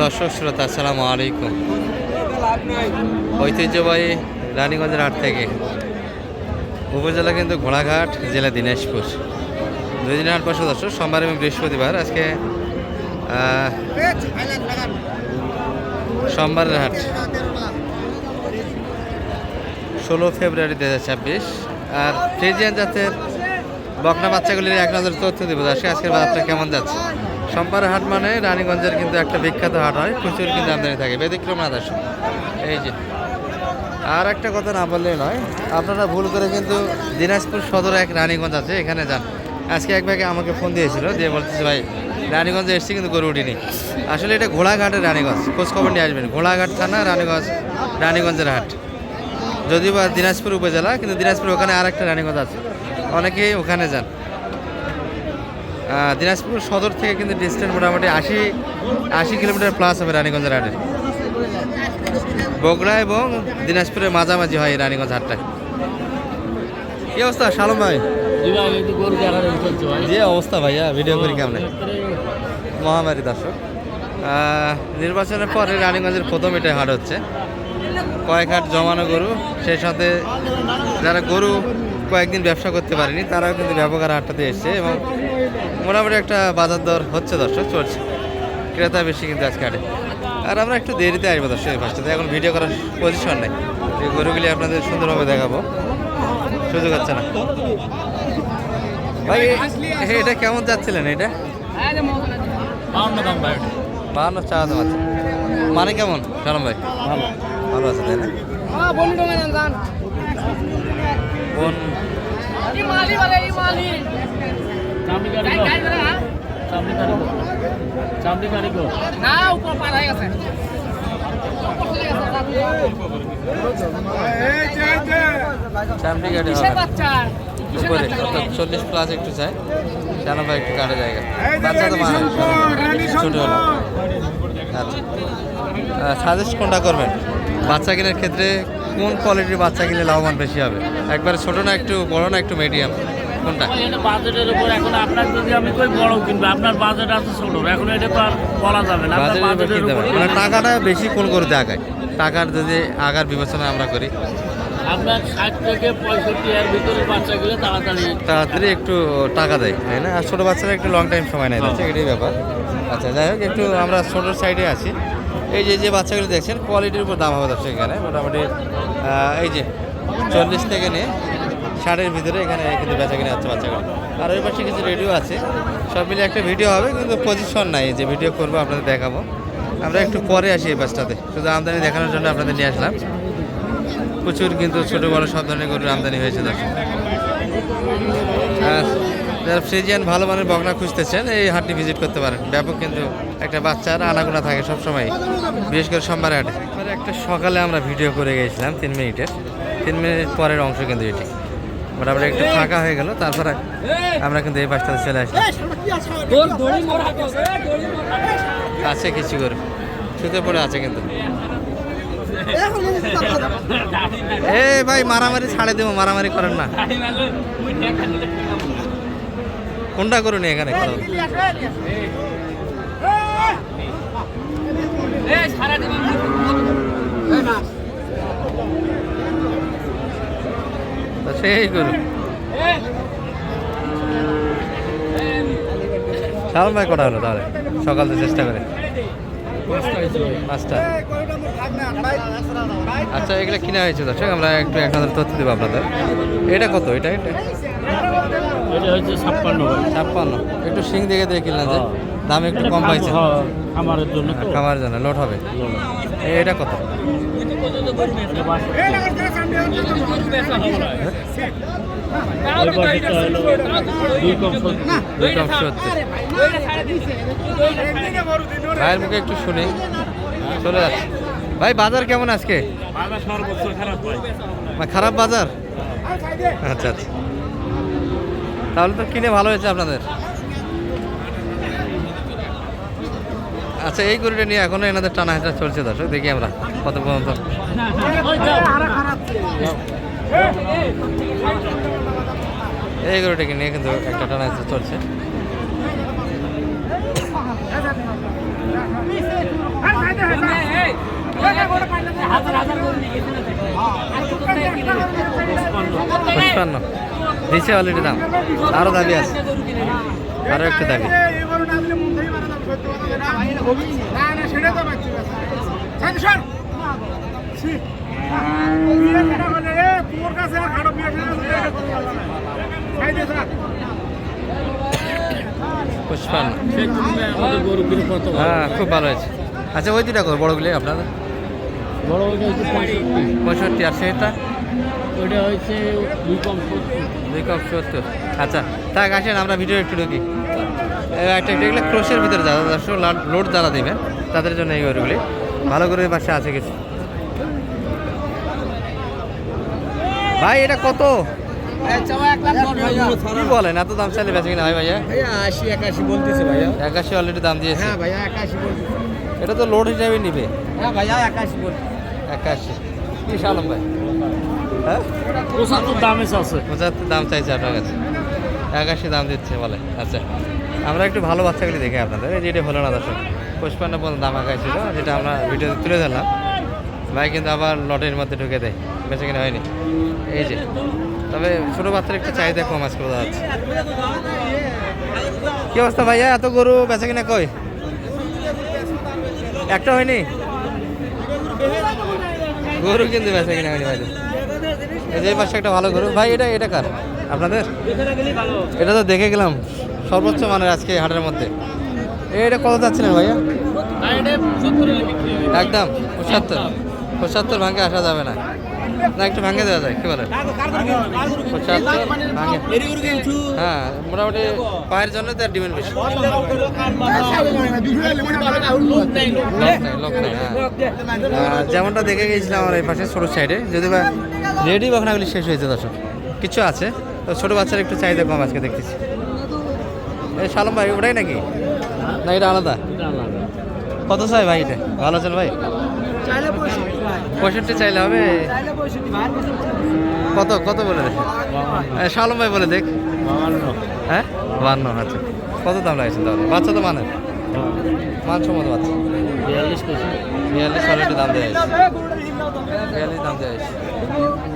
দর্শক শ্রোতা আসসালামু আলাইকুম। ঐতিহ্যবাহী রানীগঞ্জের হাট থেকে উপজেলা কিন্তু ঘোড়াঘাট, জেলা দিনাজপুর। 2 দিনের হাট বসে দর্শক, সোমবার এবং বৃহস্পতিবার। আজকে সোমবারের হাট 16 ফেব্রুয়ারি 2026। আর ফ্রিজিয়ান জাতের বকনা বাচ্চাগুলির এক নজর তথ্য দেবো আজকের বাজারটা কেমন যাচ্ছে। সোমবারের হাট মানে রানীগঞ্জের কিন্তু একটা বিখ্যাত হাট হয়, প্রচুর কিন্তু আমদানি থাকে, ব্যতিক্রম না দর্শক। এই যে আর একটা কথা না বললেই নয়, আপনারা ভুল করে কিন্তু দিনাজপুর সদর এক রানীগঞ্জ আছে, এখানে যান। আজকে এক ভাইকে আমাকে ফোন দিয়েছিল, দিয়ে বলতেছে ভাই রানীগঞ্জে এসেছি কিন্তু গরু উঠিনি। আসলে এটা ঘোড়াঘাটের রানীগঞ্জ, খোঁজখবর নিয়ে আসবেন। ঘোড়াঘাট থানা, রানীগঞ্জের হাট, যদিও বা দিনাজপুর উপজেলা, কিন্তু দিনাজপুর ওখানে আর একটা রানীগঞ্জ আছে, অনেকেই ওখানে যান। দিনাজপুর সদর থেকে কিন্তু ডিস্টেন্স মোটামুটি 80 কিলোমিটার প্লাস হবে রানীগঞ্জের হাটে। বগুড়া এবং দিনাজপুরের মাঝামাঝি হয় রানীগঞ্জ হাটটা। কি অবস্থা শালম ভাই? যে অবস্থা ভাইয়া, ভিডিও করি কেমন? মহামারী দর্শক, নির্বাচনের পরে রানীগঞ্জের প্রথম এটাই হাট হচ্ছে। কয়েক হাট জমানো গরু, সেই সাথে যারা গরু কয়েকদিন ব্যবসা করতে পারেনি তারাও কিন্তু ব্যাপক হাটটাতে এসছে, এবং মোটামুটি একটা বাজার দর হচ্ছে দর্শক, চলছে। ক্রেতা বেশি কিন্তু আজকে হাটে। আর আমরা একটু দেরিতে আসবো দর্শক, এই ফার্স্টে এখন ভিডিও করার পজিশন নেই। এই গরুগুলি আপনাদের সুন্দরভাবে দেখাবো, সুযোগ হচ্ছে না। ভাই এটা কেমন যাচ্ছিলেন? এটা 52 চা দাম আছে, মানে কেমন সালাম ভাই? ভালো আছে তাই না? চামড়ি গাড়ি উপরে, অর্থাৎ 40 প্লাস একটু চাই, কেন ভাই একটু কাটা জায়গা। বাচ্চা তো ছোট হলো। আচ্ছা, সাজেস্ট কোনটা করবেন বাচ্চা কেনার ক্ষেত্রে? কোন কোয়ালিটির বাচ্চা কিনলে লাভবান বেশি হবে? একবারে ছোট না একটু বড় না একটু মিডিয়াম, কোনটা? বাজেটের উপর। এখন আপনার যদি আমি কই বড় কিনবো, আপনার বাজেট আছে ছোট, এখন এটা তো আর বলা যাবে না। বাজেটের উপর মানে টাকাটা বেশি কোন করতে আগায়? টাকার যদি আগার বিবেচনা আমরা করি, আপনার 60 থেকে 65 এর ভিতরে বাচ্চা গেলে তাড়াতাড়ি একটু টাকা দেয়, তাই না? আর ছোটো বাচ্চারা একটু লং টাইম সময় নেয়, এটাই ব্যাপার। আচ্ছা, যাই হোক, একটু আমরা ছোটোর সাইডে আছি। এই যে বাচ্চাগুলো দেখছেন, কোয়ালিটির উপর দাম হবে দর্শক। এখানে মোটামুটি এই যে 40 থেকে নিয়ে 60-এর ভিতরে এখানে কিন্তু বেচা কিনে যাচ্ছে বাচ্চাগুলো। আর ওই পাশে কিছু রেডিও আছে, সব মিলে একটা ভিডিও হবে, কিন্তু পজিশন নাই যে ভিডিও করবো আপনাদের দেখাবো। আমরা একটু পরে আসি এই পাশটাতে, শুধু আমদানি দেখানোর জন্য আপনাদের নিয়ে আসলাম। প্রচুর কিন্তু ছোটো বড়ো সব ধরনের গরুর আমদানি হয়েছে দর্শক। যারা ফ্রিজিয়ান ভালো মানের বকনা খুঁজতেছেন, এই হাটটি ভিজিট করতে পারেন। ব্যাপক কিন্তু একটা বাচ্চার আনাগোনা থাকে সবসময়, বিশেষ করে সোমবার হাটে। একটা সকালে আমরা ভিডিও করে গিয়েছিলাম 3 মিনিটের, 3 মিনিট পরের অংশ কিন্তু এটি। মোটামুটি একটু ফাঁকা হয়ে গেল, তারপরে আমরা কিন্তু এই পাশটাতে চলে আসলাম। আছে কিছু গরু শুতে পড়ে আছে কিন্তু। এ ভাই মারামারি ছাড়ে দেবো, মারামারি করেন না। কোনটা করুন এখানে? সেই করুন সালাম ভাই। কটা হলো তাহলে সকাল থেকে চেষ্টা করে? 5টা। আচ্ছা, এগুলো কিনা হয়েছে দর্শক, আমরা একটু 1000 তথ্য দেবো আপনাদের। এটা কত? এটা হচ্ছে 56। একটু সিং দেখে কিনলাম, যে দাম একটু কম পাইছে খামারের জন্য। খামার জন্য লোড হবে। এটা কত? ভাইয়ের মুখে একটু শুনি, চলে যাচ্ছে। ভাই বাজার কেমন আজকে? খারাপ বাজার? আচ্ছা আচ্ছা, তাহলে তো কিনে ভালো হয়েছে আপনাদের। আচ্ছা, এই গরুটা নিয়ে এখনো এনাদের টানা হেঁচা চলছে দর্শক, দেখি আমরা কত পর্যন্ত। এই গরুটাকে নিয়ে কিন্তু একটা টানা হেঁচা চলছে। পঁচপান্ন দিচ্ছে অলরেডি দাম, আরও দাবি আছে, আরও একটু দাবি। পঁচপান্ন, গরু কিনে কত হ্যাঁ খুব ভালো হয়েছে। আচ্ছা ওই দুটা করো বড়গুলি আপনাদের বড় ওইটা হচ্ছে 65, 65, আর সেটা ওইটা হচ্ছে 2 কম 70। 2 কম 70। আচ্ছা থাক, আসেন আমরা ভিডিও একটু ঢুকি। একটা এগুলো ক্রোশের ভিতরে যারা দর্শক লোড যারা দেবেন তাদের জন্য এই গরুগুলি ভালো করে পাশে আছে কিছু। ভাই এটা কত কি বলেন, এত দাম চাইলে বেঁচে কিনা হয় ভাইয়া? 81 বলতেছে ভাইয়া। 81 অলরেডি দাম দিয়েছে। হ্যাঁ ভাইয়া 81 বলতেছে। এটা তো লোড হিসাবে নিবে। হ্যাঁ ভাইয়া 81 বলতেছে। 81 কি সালম ভাই? হ্যাঁ 75 দামে আছে। 75 দাম চাইছে আপনার কাছে, 81 দাম দিচ্ছে বলে। আচ্ছা আমরা একটু ভালো বাচ্চাগুলি দেখে আপনাদের, এই যেটা হলো না দর্শক 55 পর্যন্ত দাম আঁকাইছিল, যেটা আমরা ভিডিওতে তুলে ধরলাম। ভাই কিন্তু আবার লটের মধ্যে ঢুকে দেয়, বেঁচে কিনা হয়নি। এই যে তবে ছোটো বাচ্চার একটু চাহিদা কম আজকে বোঝা যাচ্ছে। কি অবস্থা ভাইয়া, এত গরু বেচা কিনা কই? একটা হয়নি গরু, কিন্তু বেচা কিনা হয়নি ভাই। এই যে পাশে একটা ভালো গরু ভাই, এটা কার আপনাদের? এটা তো দেখে গেলাম সর্বোচ্চ মানের আজকে হাটের মধ্যে। এটা কত যাচ্ছিলেন ভাইয়া? একদম 75 ভাঙে আসা যাবে না, না একটু ভাঙে দেওয়া যায় কি বলে? 75 ভাঙে, হ্যাঁ মোটামুটি পায়ের জন্য তো ডিমান্ড বেশি, লোক নাই। হ্যাঁ যেমনটা দেখে গিয়েছিলাম আমার এই পাশে ছোটো সাইডে, যদি বা রেডি বখনাগুলি শেষ হয়েছে দর্শক, কিছু আছে তো ছোটো বাচ্চার একটু চাহিদা কম আজকে দেখতেছি। এই সালম ভাই ওটাই নাকি, না এটা আলাদা? কত চাই ভাই এটা? ভালো আছেন ভাই? 65 চাইলে হবে। কত কত বলে দেখ সালম ভাই বলে দেখ। হ্যাঁ 52। আচ্ছা কত দাম লাগছে তাহলে? বাচ্চা তো মানে মানসম্মত বাচ্চা। 42 অলরেডি দাম দেওয়া হয়েছে, 42 দাম দেওয়া হয়েছে।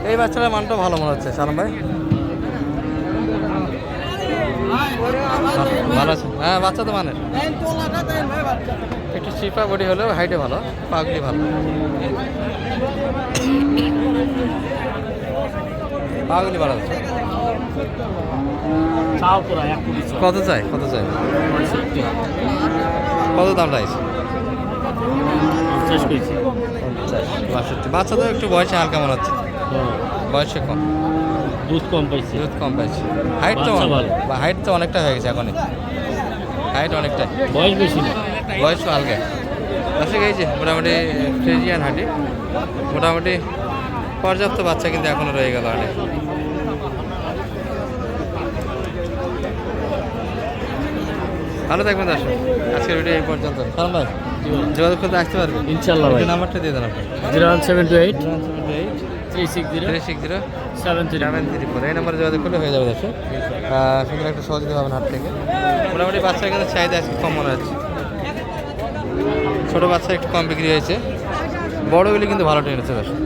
এই বাচ্চাটার মানটা ভালো মনে হচ্ছে সালম ভাই, ভালো আছে। হ্যাঁ বাচ্চা তো মানে একটু চিপা বডি হলেও হাইটে ভালো, পাগলি ভালো, পাগলি ভালো আছে। কত চাই কত চাই? কত দাম লাগছে? 62। বাচ্চা তো একটু বয়সে হালকা মনে হচ্ছে, বয়সে কম, দুধ কম পাইছে। দুধ কম পাইছে। হাইট তো হাইট তো অনেকটা হয়ে গেছে এখনই, হাইট অনেকটা, বয়স বেশি না, বয়স তো হালকা। দর্শক এই যে মোটামুটি ফ্রিজিয়ান হাঁটি, মোটামুটি পর্যাপ্ত বাচ্চা কিন্তু এখনো রয়ে গেল হাটে। ভালো থাকবেন দর্শক, আজকের ভিডিও এই পর্যন্ত। সালাম ভাই যোগাযোগ করতে আসতে পারবেন ইনশাল্লাহ ভাই। নাম্বারটা দিয়ে দেন আপনি। 01728 360 360 734 এই নাম্বারে যোগাযোগ করলে হয়ে যাবে দর্শক। সুন্দর একটা সহযোগিতা পাবেন হাট থেকে। মোটামুটি বাচ্চা কিন্তু চাহিদা আজকে কম মনে হচ্ছে, ছোটো বাচ্চা একটু কম বিক্রি হয়েছে, বড়গুলি কিন্তু ভালো টেনেছে দর্শক।